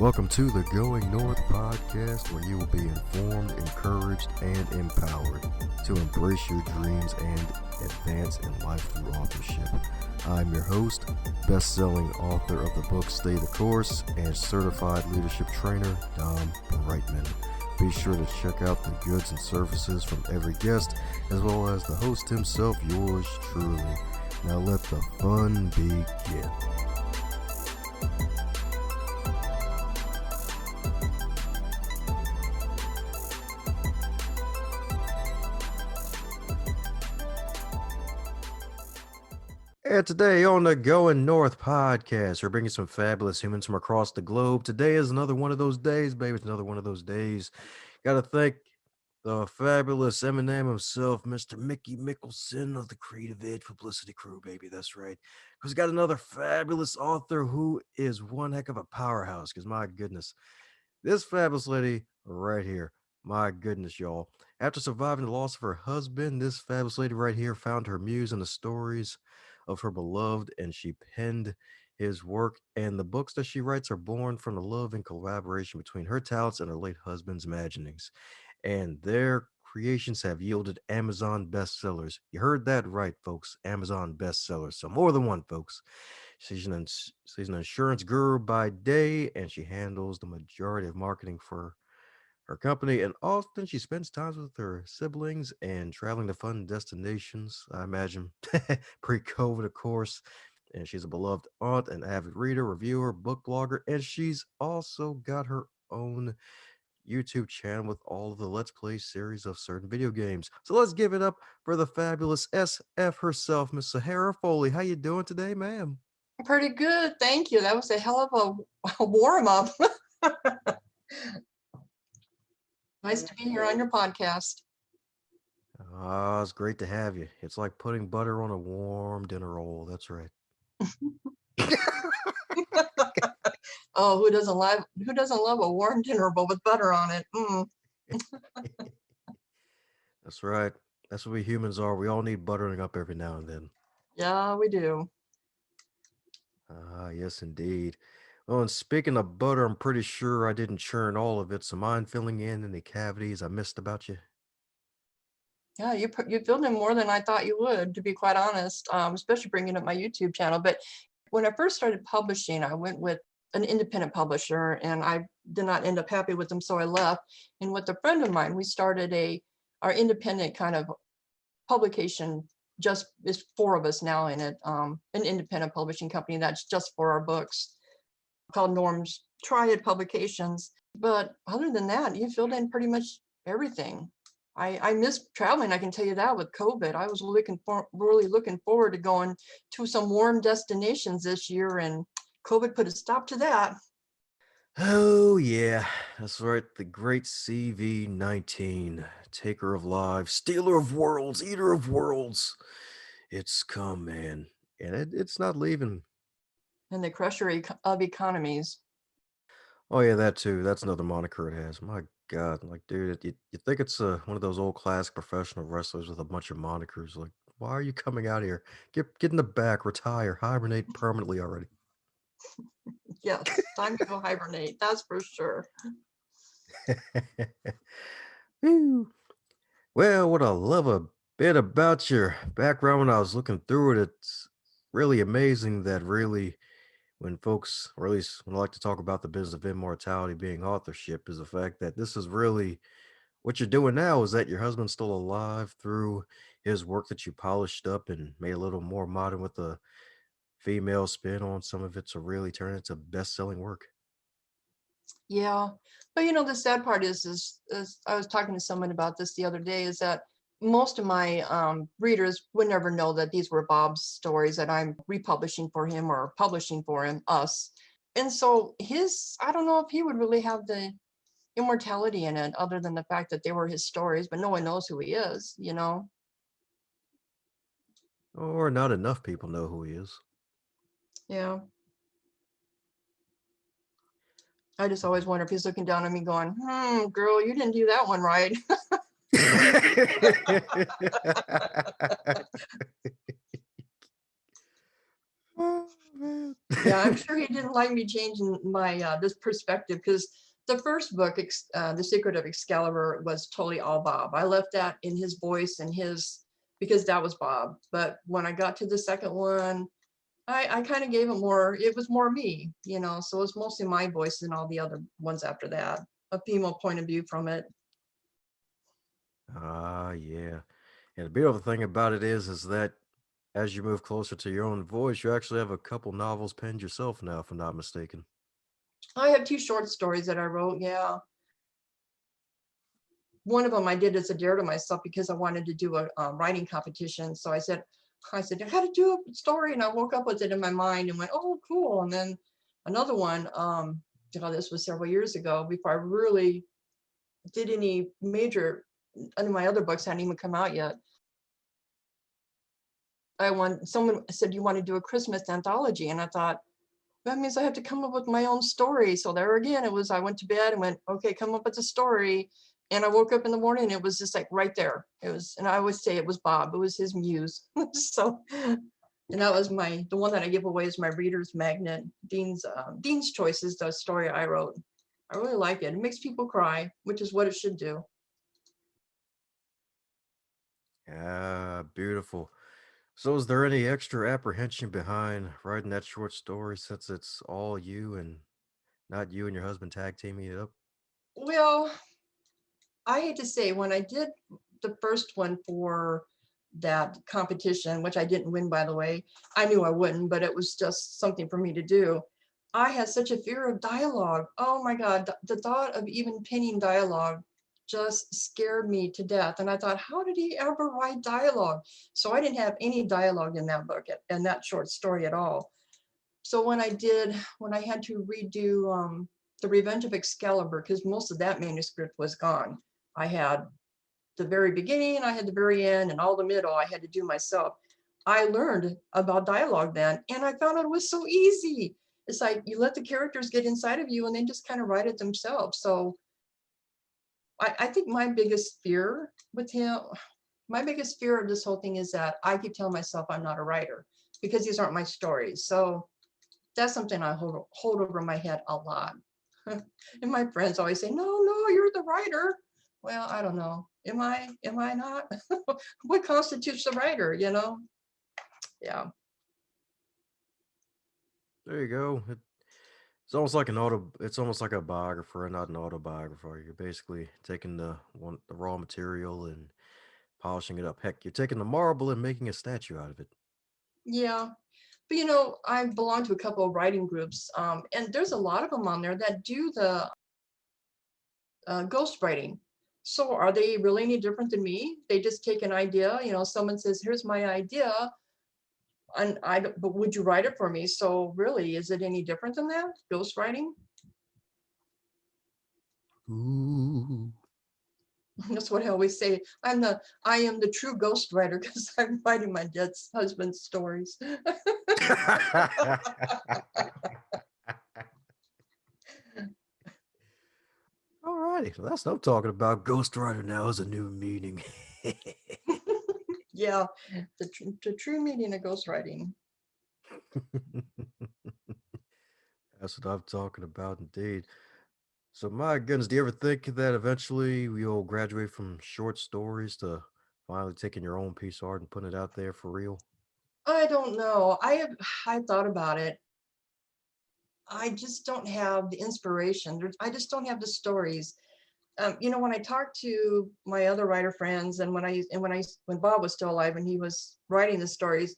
Welcome to the Going North podcast, where you will be informed, encouraged, and empowered to embrace your dreams and advance in life through authorship. I'm your host, best-selling author of the book Stay the Course, and certified leadership trainer, Dom Brightman. Be sure to check out the goods and services from every guest, as well as the host himself, yours truly. Now let the fun begin. And today on the Going North podcast, we're bringing some fabulous humans from across the globe. Today is another one of those days, baby. It's another one of those days. Got to thank the fabulous Eminem himself, Mr. Mickey Mickelson of the Creative Edge Publicity Crew, baby. That's right. Because we got another fabulous author who is one heck of a powerhouse. Because my goodness, this fabulous lady right here, my goodness, y'all. After surviving the loss of her husband, this fabulous lady right here found her muse in the stories of her beloved, and she penned his work. And the books that she writes are born from the love and collaboration between her talents and her late husband's imaginings. And their creations have yielded Amazon bestsellers. You heard that right, folks. Amazon bestsellers. So more than one, folks. She's an insurance guru by day, and she handles the majority of marketing for her company, and often she spends time with her siblings and traveling to fun destinations, I imagine, pre-COVID, of course. And she's a beloved aunt, an avid reader, reviewer, book blogger, and she's also got her own YouTube channel with all of the Let's Play series of certain video games. So let's give it up for the fabulous SF herself, Miss Sahara Foley. How you doing today, ma'am? Pretty good, thank you. That was a hell of a warm-up. Nice to be here on your podcast. It's great to have you. It's like putting butter on a warm dinner roll. That's right. Oh, who doesn't love a warm dinner bowl with butter on it? That's right. That's what we humans are. We all need buttering up every now and then. Yeah, we do. Yes, indeed. Well, and speaking of butter, I'm pretty sure I didn't churn all of it. So mind filling in any cavities I missed about you? Yeah, you filled in more than I thought you would, to be quite honest, especially bringing up my YouTube channel. But when I first started publishing, I went with an independent publisher, and I did not end up happy with them, so I left. And with a friend of mine, we started our independent kind of publication. Just is 4 of us now in it, an independent publishing company that's just for our books, called Norm's Triad Publications. But other than that, you filled in pretty much everything. I missed traveling, I can tell you that. With COVID, I was really looking forward to going to some warm destinations this year, and COVID put a stop to that. Oh, yeah. That's right. The great CV-19, taker of lives, stealer of worlds, eater of worlds. It's come, man. And it's not leaving. And the crusher of economies. Oh, yeah, that too. That's another moniker it has. My God. Like, dude, you think it's one of those old classic professional wrestlers with a bunch of monikers. Like, why are you coming out here? Get in the back, retire, hibernate permanently already. Yes, time to go hibernate, that's for sure. Whew. Well, what I love a bit about your background when I was looking through it, it's really amazing that really when folks, or at least when I like to talk about the business of immortality being authorship, is the fact that this is really what you're doing now is that your husband's still alive through his work that you polished up and made a little more modern with a female spin on some of it to really turn it into best-selling work. Yeah, but the sad part is I was talking to someone about this the other day, is that most of my readers would never know that these were Bob's stories that I'm republishing for him or publishing for him, us. And so I don't know if he would really have the immortality in it, other than the fact that they were his stories, but no one knows who he is. Or not enough people know who he is. Yeah. I just always wonder if he's looking down at me going, girl, you didn't do that one right. Oh, man. Yeah, I'm sure he didn't like me changing my this perspective, because the first book, The Secret of Excalibur, was totally all Bob. I left that in his voice and his, because that was Bob. But when I got to the second one, I kind of gave it more, it was more me, you know, so it was mostly my voice and all the other ones after that, a female point of view from it. Ah, yeah. And the beautiful thing about it is that as you move closer to your own voice, you actually have a couple novels penned yourself now, if I'm not mistaken. I have 2 short stories that I wrote, yeah. One of them I did as a dare to myself because I wanted to do a writing competition. So I got to do a story, and I woke up with it in my mind and went, oh, cool. And then another one, you know, this was several years ago before I really did any major. None of my other books hadn't even come out yet. Someone said, you want to do a Christmas anthology? And I thought, that means I have to come up with my own story. So there again, it was, I went to bed and went, okay, come up with a story. And I woke up in the morning and it was just like right there. It was, and I always say it was Bob, it was his muse. So, and that was the one that I give away is my reader's magnet, Dean's Choices, the story I wrote. I really like it. It makes people cry, which is what it should do. Ah, beautiful. So, is there any extra apprehension behind writing that short story since it's all you and not you and your husband tag teaming it up? Well, I hate to say, when I did the first one for that competition, which I didn't win, by the way, I knew I wouldn't, but it was just something for me to do. I had such a fear of dialogue. Oh my God, the thought of even penning dialogue just scared me to death. And I thought, how did he ever write dialogue? So I didn't have any dialogue in that book and that short story at all. So when I had to redo The Revenge of Excalibur, because most of that manuscript was gone, I had the very beginning, I had the very end, and all the middle I had to do myself. I learned about dialogue then, and I found out it was so easy. It's like you let the characters get inside of you and they just kind of write it themselves. So I think my biggest fear with him, my biggest fear of this whole thing is that I keep telling myself I'm not a writer because these aren't my stories. So that's something I hold over my head a lot. And my friends always say, no, you're the writer. Well, I don't know. Am I not? What constitutes the writer, you know? Yeah. There you go. It's almost like an auto. It's almost like a biographer, and not an autobiographer. You're basically taking the raw material and polishing it up. Heck, you're taking the marble and making a statue out of it. Yeah. But you know, I belong to a couple of writing groups, and there's a lot of them on there that do the ghostwriting. So are they really any different than me? They just take an idea, you know, someone says, here's my idea, and but would you write it for me? So really, is it any different than that? Ghostwriting? Ooh. That's what I always say. I am the true ghostwriter because I'm writing my dead husband's stories. Alrighty, so that's what I'm talking about. Ghostwriter now has a new meaning. Yeah, the true meaning of ghostwriting. That's what I'm talking about, indeed. So, my goodness, do you ever think that eventually we'll graduate from short stories to finally taking your own piece of art and putting it out there for real? I don't know. I thought about it. I just don't have the inspiration. I just don't have the stories. You know, when I talk to my other writer friends, and when Bob was still alive and he was writing the stories,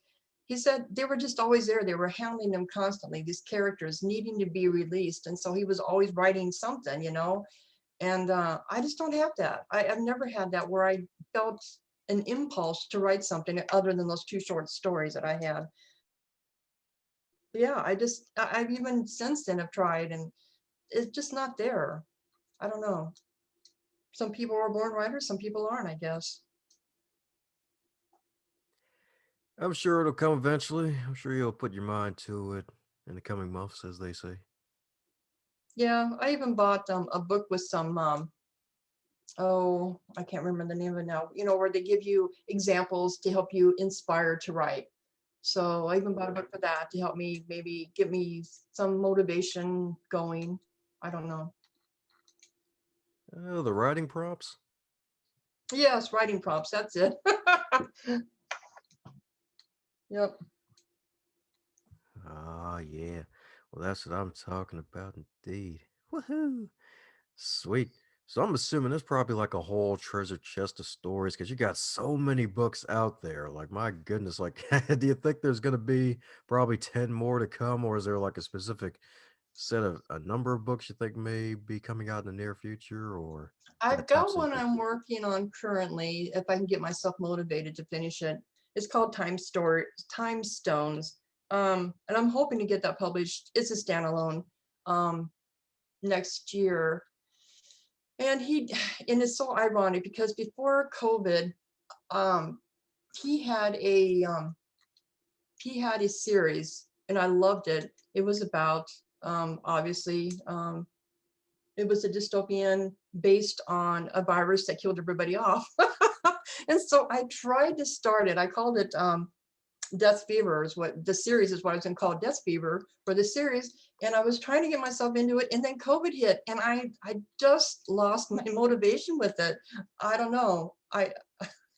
he said they were just always there. They were handling them constantly, these characters needing to be released, and so he was always writing something, you know. And I just don't have that. I've never had that where I felt an impulse to write something other than those 2 short stories that I had. Yeah, I've even since then have tried, and it's just not there. I don't know. Some people are born writers, some people aren't, I guess. I'm sure it'll come eventually. I'm sure you'll put your mind to it in the coming months, as they say. Yeah, I even bought a book with some oh, I can't remember the name of it now, you know, where they give you examples to help you inspire to write. So I even bought a book for that to help me maybe get me some motivation going. I don't know. Oh, the writing prompts. Yes, writing prompts. That's it. Yep. Ah, yeah. Well, that's what I'm talking about, indeed. Woohoo! Sweet. So I'm assuming there's probably like a whole treasure chest of stories because you got so many books out there. Like, my goodness, like, do you think there's gonna be probably 10 more to come, or is there like a specific set of a number of books you think may be coming out in the near future, or is that a I've top got one secret? I'm working on currently, if I can get myself motivated to finish it. It's called Time Stones. And I'm hoping to get that published. It's a standalone next year. And and it's so ironic because before COVID, um, he had a series and I loved it. It was about obviously it was a dystopian based on a virus that killed everybody off. And so I tried to start it. I called it Death Fever is what the series is what I was going to call Death Fever for the series. And I was trying to get myself into it. And then COVID hit and I just lost my motivation with it. I don't know.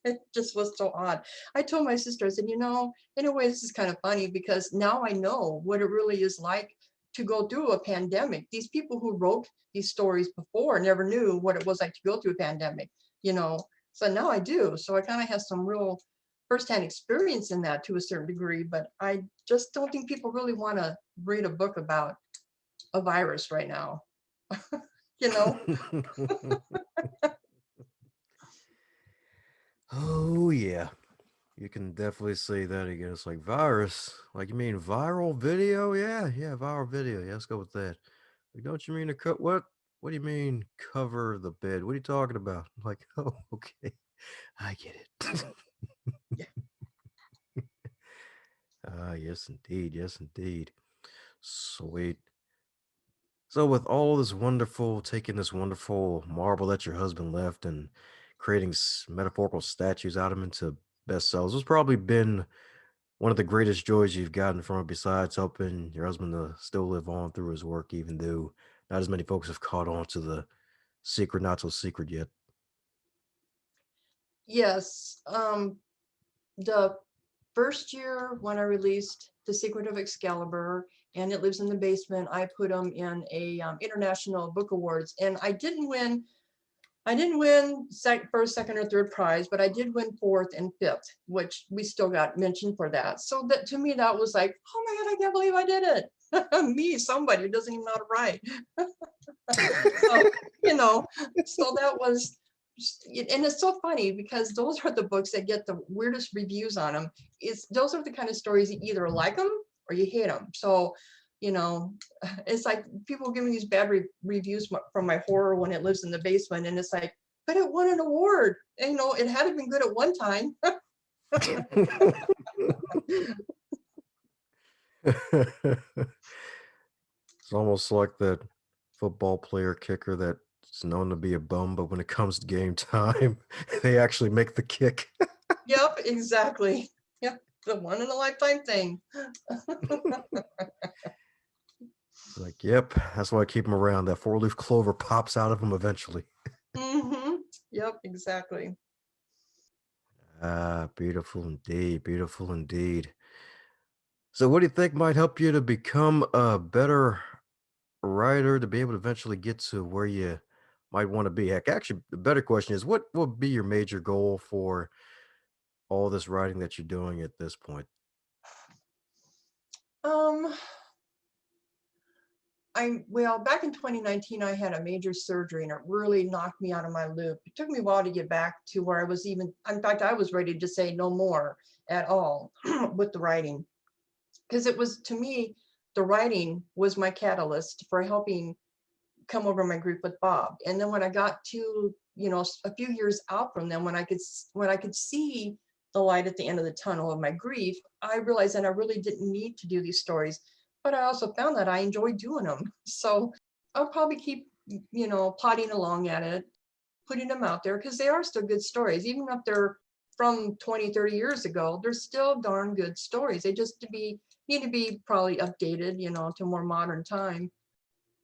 It just was so odd. I told my sister, I said, you know, in a way, this is kind of funny because now I know what it really is like to go through a pandemic. These people who wrote these stories before never knew what it was like to go through a pandemic, you know. So now I do. So I kind of have some real firsthand experience in that to a certain degree, but I just don't think people really want to read a book about a virus right now, you know. Oh yeah. You can definitely say that again. It's like virus. Like, you mean viral video? Yeah, yeah, viral video. Yeah, let's go with that. Like, don't you mean to cut what? What do you mean cover the bed? What are you talking about? I'm like, oh, okay. I get it. Yeah. Ah, yes, indeed. Yes, indeed. Sweet. So, with all this wonderful, taking this wonderful marble that your husband left and creating metaphorical statues out of them into bestsellers, it's probably been one of the greatest joys you've gotten from it, besides helping your husband to still live on through his work, even though not as many folks have caught on to the secret, not so secret yet. Yes. The first year when I released The Secret of Excalibur and It Lives in the Basement, I put them in a international book awards, and I didn't win. I didn't win first, second, or third prize, but I did win fourth and fifth, which we still got mentioned for that. So that to me, that was like, oh my God, I can't believe I did it. Me, somebody who doesn't even know how to write. So, you know, so that was, and it's so funny because those are the books that get the weirdest reviews on them. Those are the kind of stories you either like them or you hate them. So, you know, it's like people giving these bad reviews from my horror When It Lives in the Basement, and it's like, but it won an award. And, you know, it had been good at one time. It's almost like that football player kicker that's known to be a bum, but when it comes to game time, they actually make the kick. Yep, exactly. Yep, the one in a lifetime thing. It's like, yep, that's why I keep him around. That four-leaf clover pops out of him eventually. Mm-hmm. Yep, exactly. Ah, beautiful indeed. Beautiful indeed. So, what do you think might help you to become a better writer, to be able to eventually get to where you might want to be? Heck, actually, the better question is, what will be your major goal for all this writing that you're doing at this point? Um, well, back in 2019, I had a major surgery and it really knocked me out of my loop. It took me a while to get back to where I was in fact, I was ready to say no more at all with the writing. Because it was, to me, the writing was my catalyst for helping come over my grief with Bob. And then when I got to, you know, a few years out from them, when I could see the light at the end of the tunnel of my grief, I realized that I really didn't need to do these stories. But I also found that I enjoyed doing them. So I'll probably keep, you know, plodding along at it, putting them out there because they are still good stories, even if they're from 20, 30 years ago, they're still darn good stories. They just need to be probably updated, you know, to more modern time,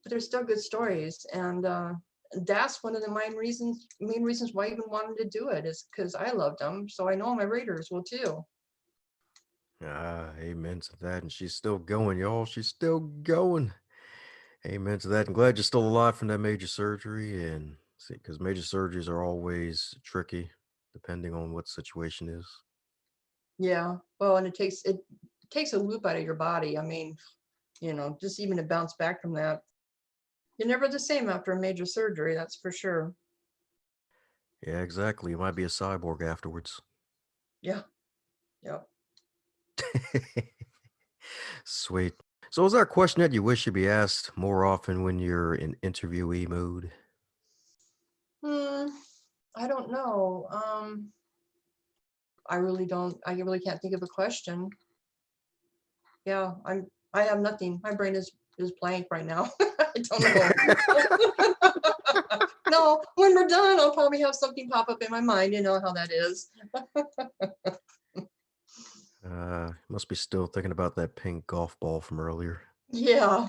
but they're still good stories. And that's one of the main reasons why I even wanted to do it, is because I loved them. So I know my readers will too. Ah, amen to that. And she's still going, y'all. She's still going. Amen to that. I'm glad you're still alive from that major surgery. And see, because major surgeries are always tricky, depending on what the situation is. Yeah. Well, and it takes a loop out of your body. I mean, you know, just even to bounce back from that, you're never the same after a major surgery, that's for sure. Yeah, exactly. You might be a cyborg afterwards. Yeah. Yeah. Sweet. So, is there a question that you wish you'd be asked more often when you're in interviewee mood? Hmm, I don't know. I really don't. I really can't think of a question. Yeah, I have nothing. My brain is blank right now. I don't know. No, when we're done, I'll probably have something pop up in my mind. You know how that is. Must be still thinking about that pink golf ball from earlier. Yeah.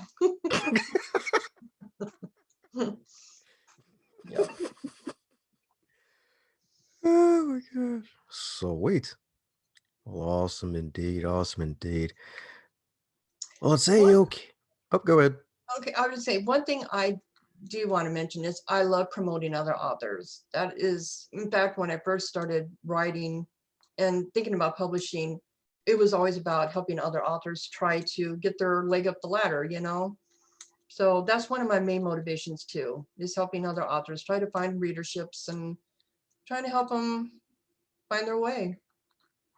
Yep. Oh my gosh. Sweet. Well, awesome indeed. Awesome indeed. Well, let's say What? okay. Oh, go ahead. Okay, I would say one thing I do want to mention is I love promoting other authors. That is, in fact, when I first started writing and thinking about publishing, it was always about helping other authors try to get their leg up the ladder, you know? So that's one of my main motivations too, is helping other authors try to find readerships and trying to help them find their way.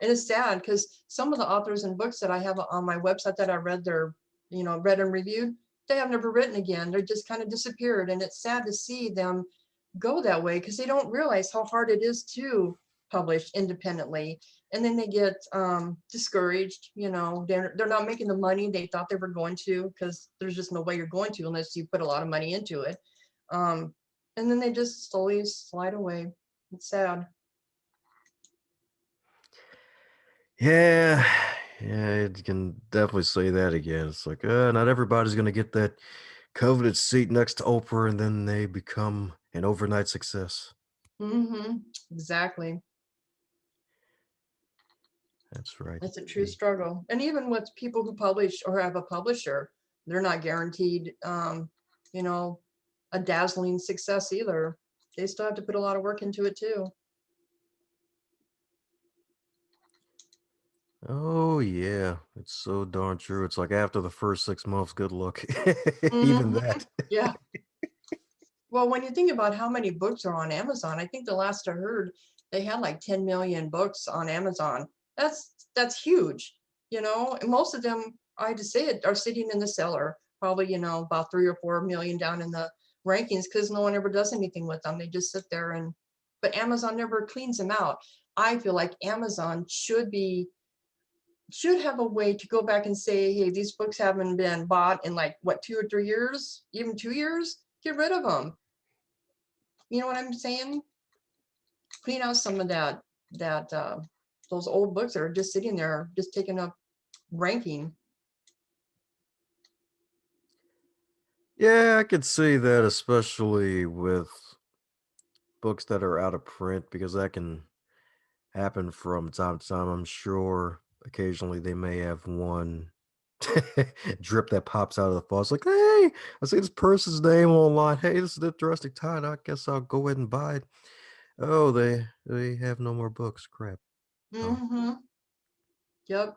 And it's sad because some of the authors and books that I have on my website that I read read and reviewed, they have never written again. They're just kind of disappeared. And it's sad to see them go that way because they don't realize how hard it is to publish independently. And then they get discouraged, you know, they're not making the money they thought they were going to, because there's just no way you're going to unless you put a lot of money into it. And then they just slowly slide away. It's sad. Yeah, yeah, you can definitely say that again. It's like, not everybody's gonna get that coveted seat next to Oprah, and then they become an overnight success. Mm-hmm. Exactly. That's right. It's a true struggle. And even with people who publish or have a publisher, they're not guaranteed, you know, a dazzling success either. They still have to put a lot of work into it too. Oh yeah, it's so darn true. It's like after the first 6 months, good luck. Even Hmm. that. Yeah. Well, when you think about how many books are on Amazon, I think the last I heard, they had like 10 million books on Amazon. That's huge, you know, and most of them, I had to say it, are sitting in the cellar, probably, you know, about 3 or 4 million down in the rankings because no one ever does anything with them. They just sit there but Amazon never cleans them out. I feel like Amazon should have a way to go back and say, hey, these books haven't been bought in like what, 2 or 3 years, even 2 years, get rid of them. You know what I'm saying? Clean out some of that those old books that are just sitting there, just taking up ranking. Yeah, I could see that, especially with books that are out of print, because that can happen from time to time. I'm sure occasionally they may have one drip that pops out of the faucet. Like, hey, I see this person's name online. Hey, this is an interesting title. I guess I'll go ahead and buy it. Oh, they have no more books. Crap. Oh, Mm-hmm. Yep.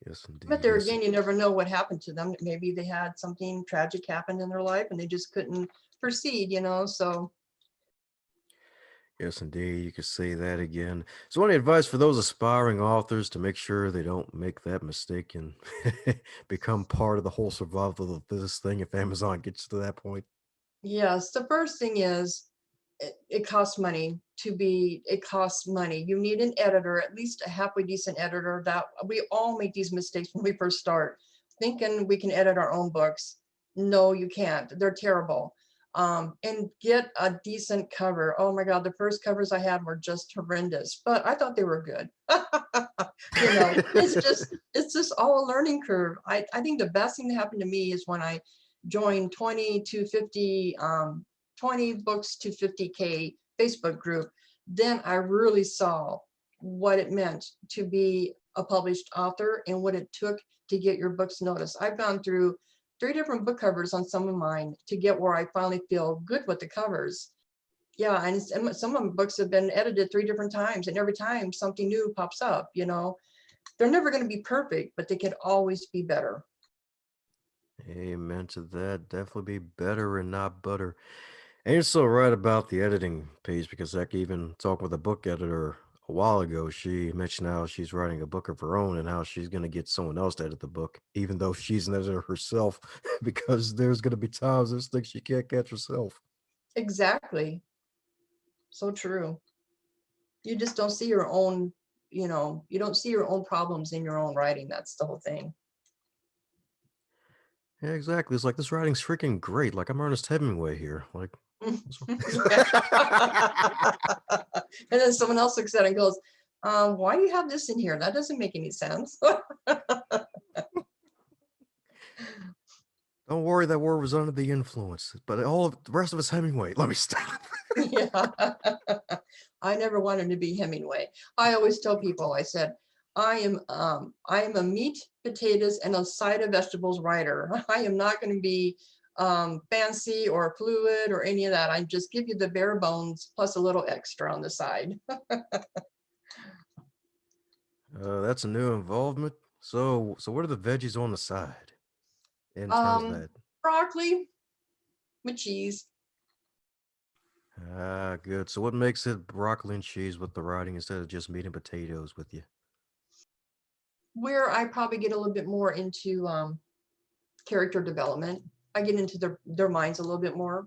yes, But indeed. there Yes, again, you never know what happened to them. Maybe they had something tragic happen in their life and they just couldn't proceed, you know. So yes, indeed. You could say that again. So, any advice for those aspiring authors to make sure they don't make that mistake and become part of the whole survival of this thing if Amazon gets to that point? yes, the first thing is it costs money it costs money. You need an editor, at least a halfway decent editor. That we all make these mistakes when we first start thinking we can edit our own books. No, you can't. They're terrible. and get a decent cover. Oh my God, the first covers I had were just horrendous, but I thought they were good. It's just all a learning curve. I think the best thing that happened to me is when I joined 20 to 50, 20 books to 50K Facebook group. Then I really saw what it meant to be a published author and what it took to get your books noticed. I've gone through 3 different book covers on some of mine to get where I finally feel good with the covers. Yeah, and some of my books have been edited 3 different times, and every time something new pops up, They're never going to be perfect, but they can always be better. Amen to that. Definitely be better and not butter. And you're so right about the editing piece because like even talking with a book editor a while ago, she mentioned how she's writing a book of her own and how she's going to get someone else to edit the book, even though she's an editor herself, because there's going to be times there's things she can't catch herself. Exactly. So true. You just don't see your own, you don't see your own problems in your own writing. That's the whole thing. Yeah, exactly. It's like this writing's freaking great. Like I'm Ernest Hemingway here. Like, And then someone else looks at it and goes, why do you have this in here? That doesn't make any sense. don't worry, that word was under the influence, but all of the rest of it's Hemingway. Let me stop. Yeah. I never wanted to be Hemingway. I always tell people, I said, I am a meat, potatoes, and a side of vegetables writer. I am not going to be fancy or fluid or any of that. I just give you the bare bones plus a little extra on the side. That's a new involvement. So what are the veggies on the side in terms of that? Broccoli with cheese. Ah, good. So what makes it broccoli and cheese with the writing instead of just meat and potatoes with you? Where I probably get a little bit more into character development. I get into their minds a little bit more.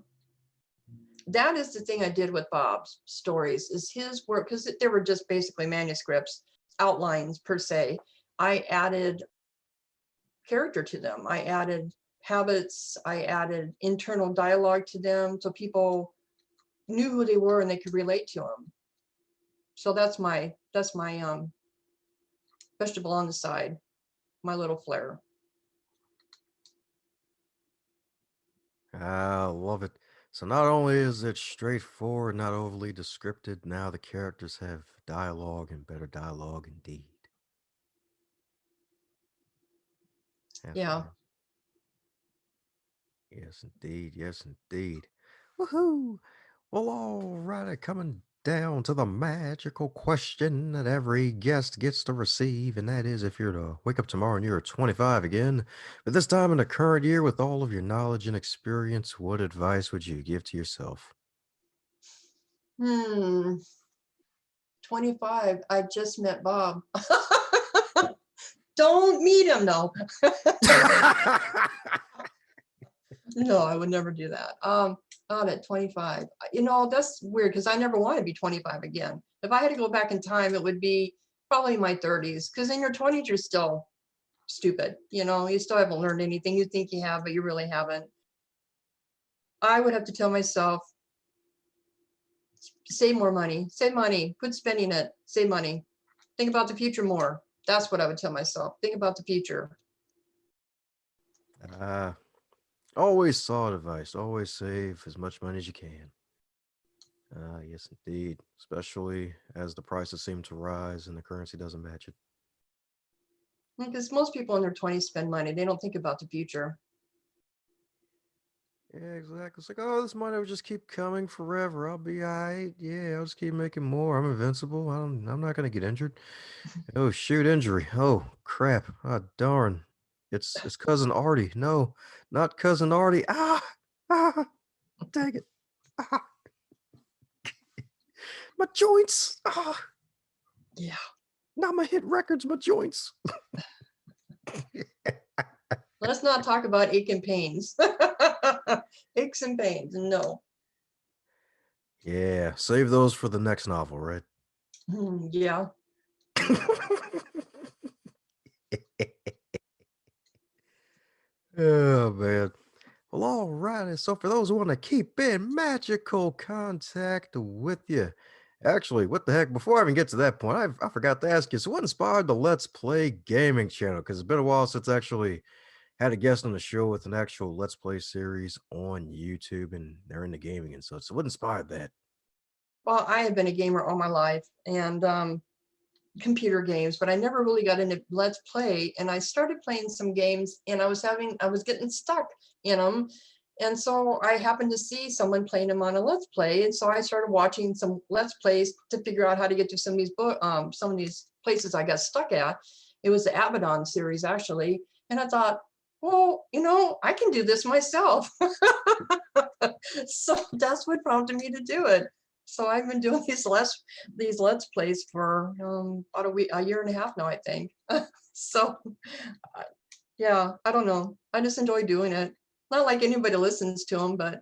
That is the thing I did with Bob's stories, is his work, because they were just basically manuscripts, outlines per se. I added character to them. I added habits. I added internal dialogue to them so people knew who they were and they could relate to them. So that's my vegetable on the side, my little flair. I love it. So not only is it straightforward, not overly descripted, now the characters have dialogue and better dialogue indeed. That's Yeah. right. Yes, indeed. Yes, indeed. Woohoo! Well, all right, coming down to the magical question that every guest gets to receive, and that is if you're to wake up tomorrow and you're 25 again, but this time in the current year with all of your knowledge and experience, what advice would you give to yourself? 25. I just met Bob. Don't meet him, no. No, I would never do that. Not at 25. That's weird because I never want to be 25 again. If I had to go back in time, it would be probably my 30s, because in your 20s, you're still stupid. You still haven't learned anything. You think you have, but you really haven't. I would have to tell myself, save more money, save money, quit spending it, save money. Think about the future more. That's what I would tell myself. Think about the future. Always solid advice. Always save as much money as you can. Yes, indeed. Especially as the prices seem to rise and the currency doesn't match it. Because most people in their 20s spend money. They don't think about the future. Yeah, exactly. It's like, oh, this money will just keep coming forever. I'll be all right. Yeah, I'll just keep making more. I'm invincible. I'm not gonna get injured. Oh shoot, injury. Oh crap. Ah darn. It's cousin Artie. No, not cousin Artie. Ah, dang it. Ah, my joints. Yeah. Not my hit records, my joints. Let's not talk about ache and pains. Aches and pains. No. Yeah, save those for the next novel, right? Yeah. Oh man. Well, all right. So for those who want to keep in magical contact with you, actually, what the heck? Before I even get to that point, I forgot to ask you. So what inspired the Let's Play gaming channel? Because it's been a while since I actually had a guest on the show with an actual Let's Play series on YouTube, and they're into gaming and such. So what inspired that? Well, I have been a gamer all my life, and computer games, but I never really got into Let's Play. And I started playing some games, and I was getting stuck in them. And so I happened to see someone playing them on a Let's Play, and so I started watching some Let's Plays to figure out how to get to some of these places I got stuck at. It was the Abaddon series actually, and I thought, well, I can do this myself. So that's what prompted me to do it. So I've been doing these Let's Plays for about a year and a half now, I think. So yeah, I don't know. I just enjoy doing it. Not like anybody listens to them, but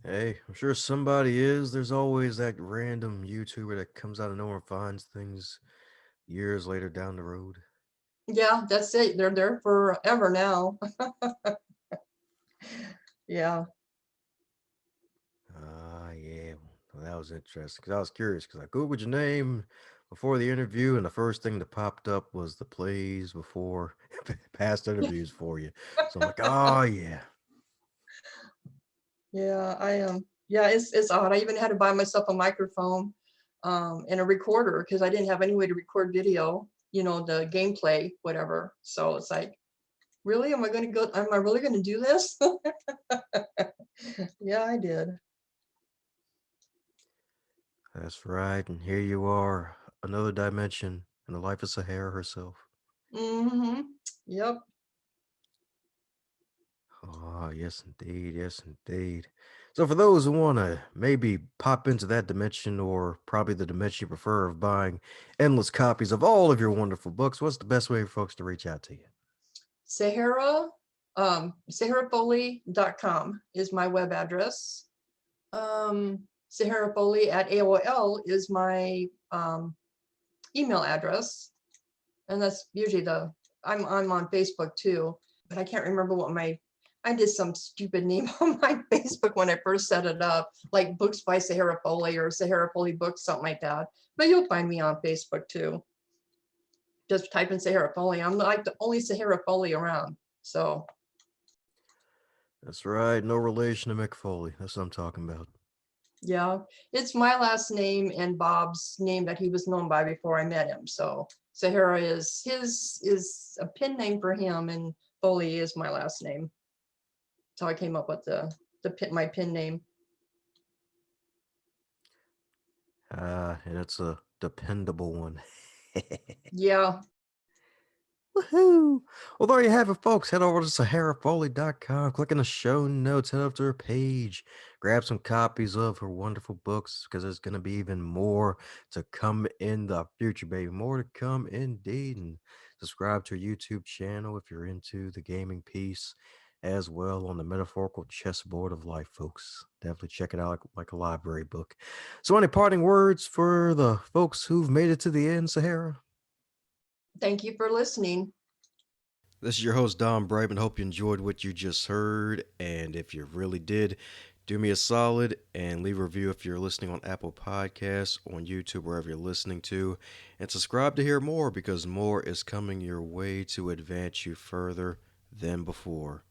Hey, I'm sure somebody is. There's always that random YouTuber that comes out of nowhere and finds things years later down the road. yeah, that's it. They're there forever now. Yeah. Ah, yeah. Well, that was interesting because I was curious because I Googled your name before the interview, and the first thing that popped up was the plays before past interviews for you. So I'm like, oh, yeah. Yeah, I am. Yeah, it's odd. I even had to buy myself a microphone and a recorder because I didn't have any way to record video, the gameplay, whatever. So it's like, really? Am I really gonna do this? Yeah, I did. That's right. And here you are, another dimension in the life of Sahara herself. Mm-hmm. Yep. Oh, yes, indeed. Yes, indeed. So, for those who want to maybe pop into that dimension, or probably the dimension you prefer of buying endless copies of all of your wonderful books, what's the best way for folks to reach out to you? Sahara, SaharaFoley.com is my web address. Sahara Foley at AOL is my email address. And that's usually I'm on Facebook too, but I can't remember I did some stupid name on my Facebook when I first set it up, like Books by Sahara Foley or Sahara Foley Books, something like that. But you'll find me on Facebook too. Just type in Sahara Foley. I'm like the only Sahara Foley around. So That's right. No relation to Mick Foley. That's what I'm talking about. yeah, it's my last name and Bob's name that he was known by before I met him. So Sahara is a pen name for him, and Foley is my last name. So I came up with my pen name. And it's a dependable one. Yeah. Woohoo! Well, there you have it, folks. Head over to SaharaFoley.com, click in the show notes, head up to her page, grab some copies of her wonderful books because there's going to be even more to come in the future, baby. More to come indeed. And subscribe to her YouTube channel if you're into the gaming piece as well on the metaphorical chessboard of life, folks. Definitely check it out like a library book. So, any parting words for the folks who've made it to the end, Sahara? Thank you for listening. This is your host, Don Brabin. Hope you enjoyed what you just heard. And if you really did, do me a solid and leave a review if you're listening on Apple Podcasts, on YouTube, wherever you're listening to. And subscribe to hear more because more is coming your way to advance you further than before.